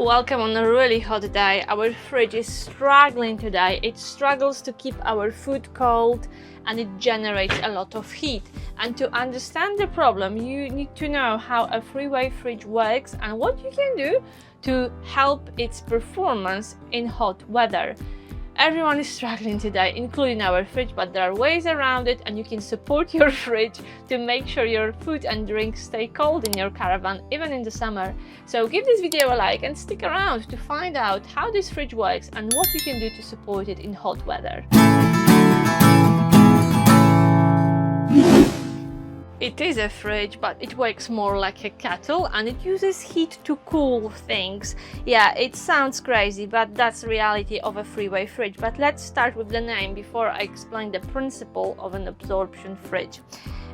Welcome on a really hot day. Our fridge is struggling today. It struggles to keep our food cold and it generates a lot of heat. And to understand the problem, you need to know how a freeway fridge works and what you can do to help its performance in hot weather. Everyone is struggling today, including our fridge, but there are ways around it and you can support your fridge to make sure your food and drinks stay cold in your caravan, even in the summer. So give this video a like and stick around to find out how this fridge works and what you can do to support it in hot weather. It is a fridge, but it works more like a kettle and it uses heat to cool things. Yeah, it sounds crazy, but that's the reality of a freeway fridge. But let's start with the name before I explain the principle of an absorption fridge.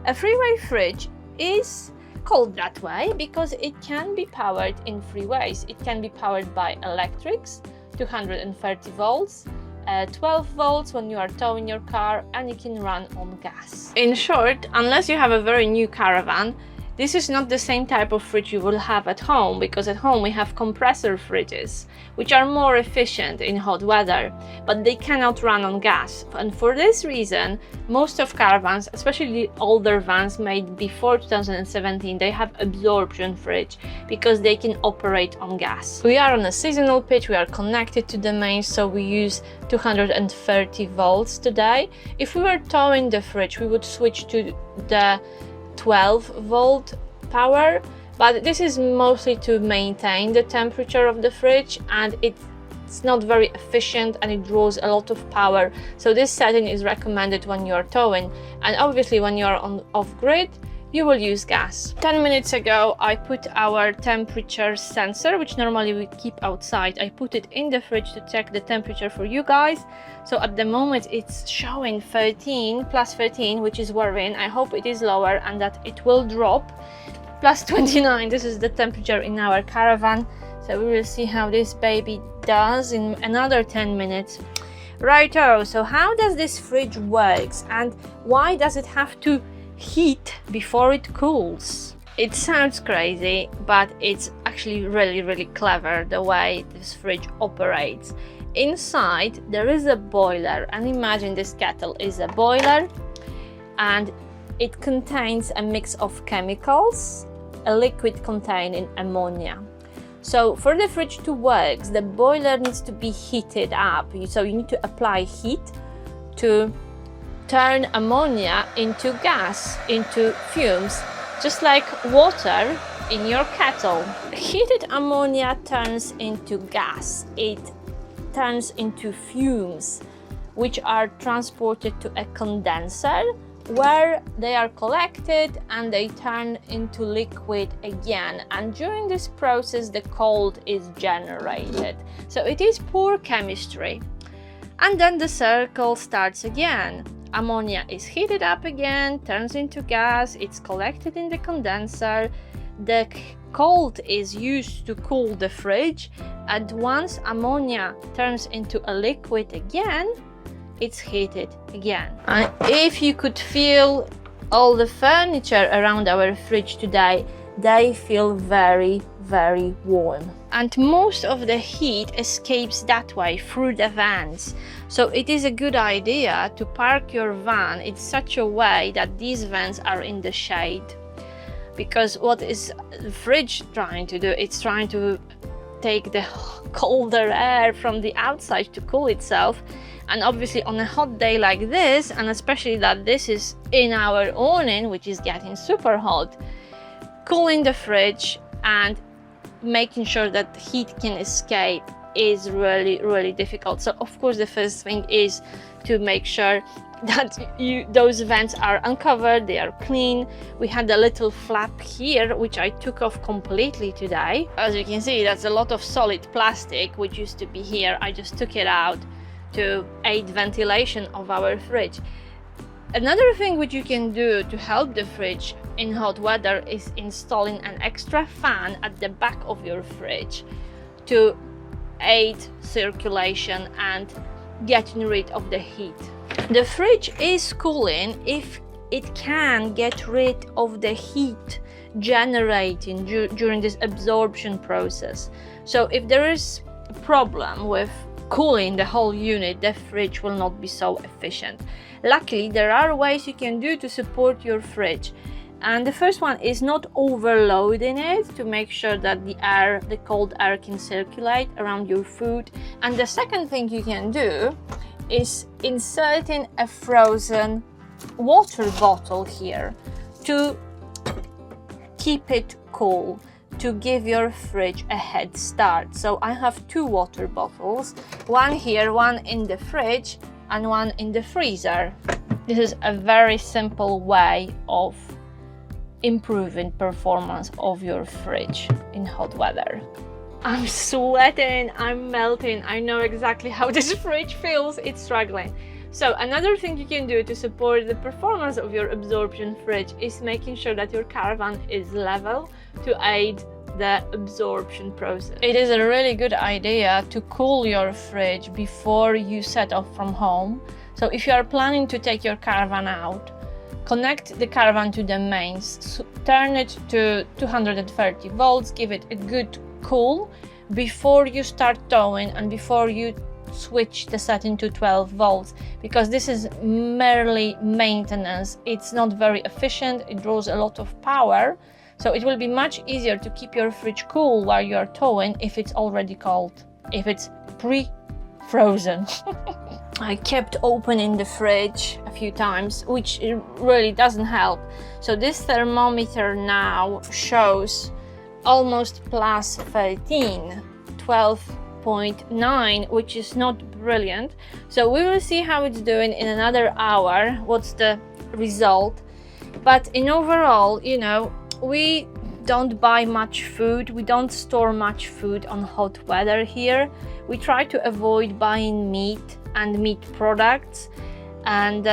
A freeway fridge is called that way because it can be powered in three ways. It can be powered by electrics, 230 volts, 12 volts when you are towing your car, and you can run on gas. In short, unless you have a very new caravan, this is not the same type of fridge you will have at home, because at home we have compressor fridges, which are more efficient in hot weather, but they cannot run on gas. And for this reason, most of caravans, especially older vans made before 2017, they have absorption fridge because they can operate on gas. We are on a seasonal pitch, we are connected to the mains, so we use 230 volts today. If we were towing the fridge, we would switch to the 12 volt power, but this is mostly to maintain the temperature of the fridge, and it's not very efficient and it draws a lot of power. So this setting is recommended when you are towing, and obviously when you are on off-grid you will use gas. 10 minutes ago I put our temperature sensor, which normally we keep outside, I put it in the fridge to check the temperature for you guys. So at the moment it's showing 13, plus 13, which is worrying. I hope it is lower and that it will drop. Plus 29, this is the temperature in our caravan. So we will see how this baby does in another 10 minutes. Righto, so how does this fridge works and why does it have to heat before it cools? It sounds crazy, but it's actually really clever the way this fridge operates. Inside there is a boiler, and imagine this kettle is a boiler and it contains a mix of chemicals, a liquid containing ammonia. So for the fridge to work, the boiler needs to be heated up, so you need to apply heat to turn ammonia into gas, into fumes, just like water in your kettle. Heated ammonia turns into gas. It turns into fumes, which are transported to a condenser where they are collected and they turn into liquid again. And during this process, the cold is generated. So it is pure chemistry. And then the circle starts again. Ammonia is heated up again, turns into gas, it's collected in the condenser, the cold is used to cool the fridge, and once ammonia turns into a liquid again, it's heated again. And if you could feel all the furniture around our fridge today, they feel very warm. And most of the heat escapes that way through the vans. So it is a good idea to park your van in such a way that these vans are in the shade. Because what is the fridge trying to do? It's trying to take the colder air from the outside to cool itself. And obviously on a hot day like this, and especially that this is in our awning, which is getting super hot, cooling the fridge and making sure that heat can escape is really difficult. So of course the first thing is to make sure that those vents are uncovered, they are clean. We had a little flap here which I took off completely today. As you can see, that's a lot of solid plastic which used to be here. I just took it out to aid ventilation of our fridge. Another thing which you can do to help the fridge in hot weather is installing an extra fan at the back of your fridge to aid circulation and getting rid of the heat. The fridge is cooling if it can get rid of the heat generating during this absorption process. So if there is a problem with cooling the whole unit, the fridge will not be so efficient. Luckily, there are ways you can do to support your fridge. And the first one is not overloading it, to make sure that the cold air can circulate around your food. And the second thing you can do is inserting a frozen water bottle here to keep it cool, to give your fridge a head start. So I have 2 water bottles, one here, one in the fridge and one in the freezer. This is a very simple way of improving performance of your fridge in hot weather. I'm sweating, I'm melting. I know exactly how this fridge feels. It's struggling. So another thing you can do to support the performance of your absorption fridge is making sure that your caravan is level to aid the absorption process. It is a really good idea to cool your fridge before you set off from home. So if you are planning to take your caravan out, connect the caravan to the mains, turn it to 230 volts, give it a good cool before you start towing and before you switch the setting to 12 volts, because this is merely maintenance. It's not very efficient, it draws a lot of power, so it will be much easier to keep your fridge cool while you are towing if it's already cold, if it's pre-frozen. I kept opening the fridge a few times, which really doesn't help. So this thermometer now shows almost plus 13, 12.9, which is not brilliant. So we will see how it's doing in another hour, what's the result. But in overall, you know, we don't buy much food, we don't store much food on hot weather here. We try to avoid buying meat and meat products, and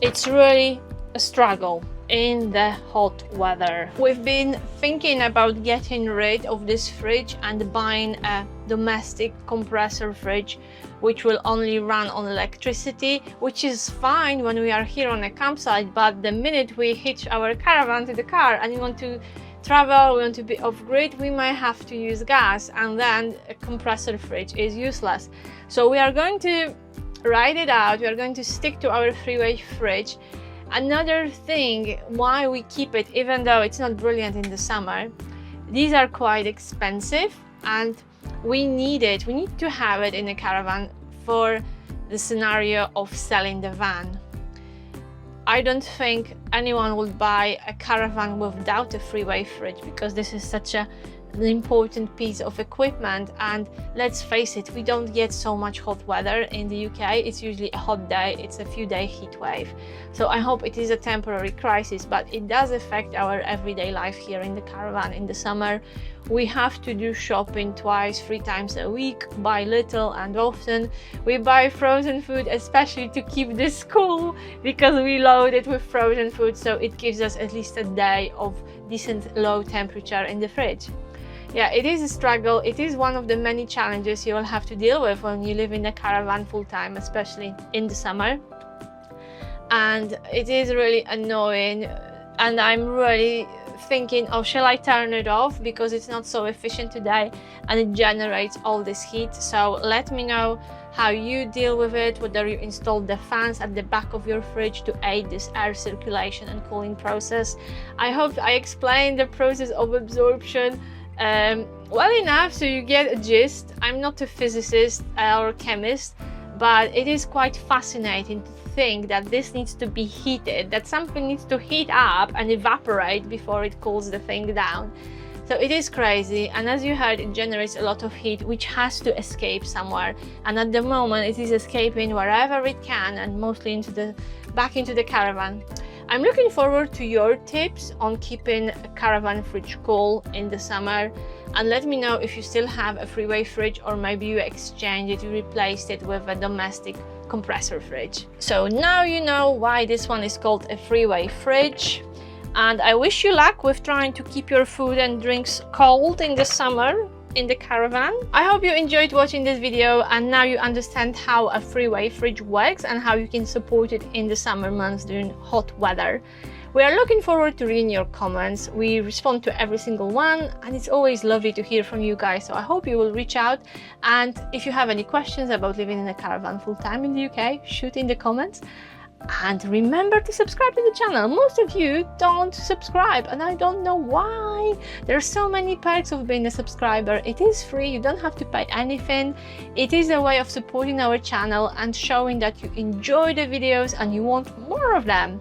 it's really a struggle in the hot weather. We've been thinking about getting rid of this fridge and buying a domestic compressor fridge which will only run on electricity, which is fine when we are here on a campsite, but the minute we hitch our caravan to the car and we want to travel, we want to be off-grid, we might have to use gas, and then a compressor fridge is useless. So we are going to ride it out, we are going to stick to our freeway fridge. Another thing why we keep it, even though it's not brilliant in the summer, these are quite expensive and we need it. We need to have it in a caravan for the scenario of selling the van. I don't think anyone would buy a caravan without a freeway fridge, because this is such an important piece of equipment, and let's face it, we don't get so much hot weather in the UK. It's usually a hot day, it's a few day heat wave. So I hope it is a temporary crisis, but it does affect our everyday life here in the caravan in the summer. We have to do shopping 2-3 times a week, buy little and often. We buy frozen food, especially to keep this cool, because we load it with frozen food, so it gives us at least a day of decent low temperature in the fridge. Yeah, it is a struggle. It is one of the many challenges you will have to deal with when you live in a caravan full-time, especially in the summer. And it is really annoying, and I'm really thinking, oh, shall I turn it off because it's not so efficient today and it generates all this heat. So let me know how you deal with it, whether you install the fans at the back of your fridge to aid this air circulation and cooling process. I hope I explained the process of absorption well enough so you get a gist. I'm not a physicist or chemist, but it is quite fascinating to think that this needs to be heated, that something needs to heat up and evaporate before it cools the thing down. So it is crazy, and as you heard, it generates a lot of heat which has to escape somewhere, and at the moment it is escaping wherever it can, and mostly back into the caravan. I'm looking forward to your tips on keeping a caravan fridge cool in the summer, and let me know if you still have a freeway fridge, or maybe you exchanged it, you replaced it with a domestic compressor fridge. So now you know why this one is called a freeway fridge, and I wish you luck with trying to keep your food and drinks cold in the summer. in the caravan. I hope you enjoyed watching this video and now you understand how a freeway fridge works and how you can support it in the summer months during hot weather. We are looking forward to reading your comments. We respond to every single one and it's always lovely to hear from you guys, so I hope you will reach out. And if you have any questions about living in a caravan full-time in the UK, shoot in the comments. And remember to subscribe to the channel. Most of you don't subscribe and I don't know why. There are so many perks of being a subscriber. It is free, you don't have to pay anything. It is a way of supporting our channel and showing that you enjoy the videos and you want more of them.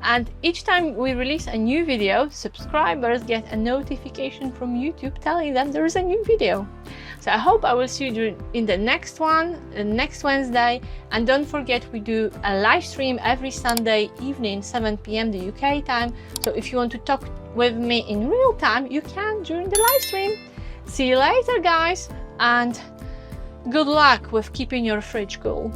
And each time we release a new video, subscribers get a notification from YouTube telling them there is a new video. So I hope I will see you in the next one, next Wednesday. And don't forget, we do a live stream every Sunday evening, 7 p.m. the UK time. So if you want to talk with me in real time, you can during the live stream. See you later, guys, and good luck with keeping your fridge cool.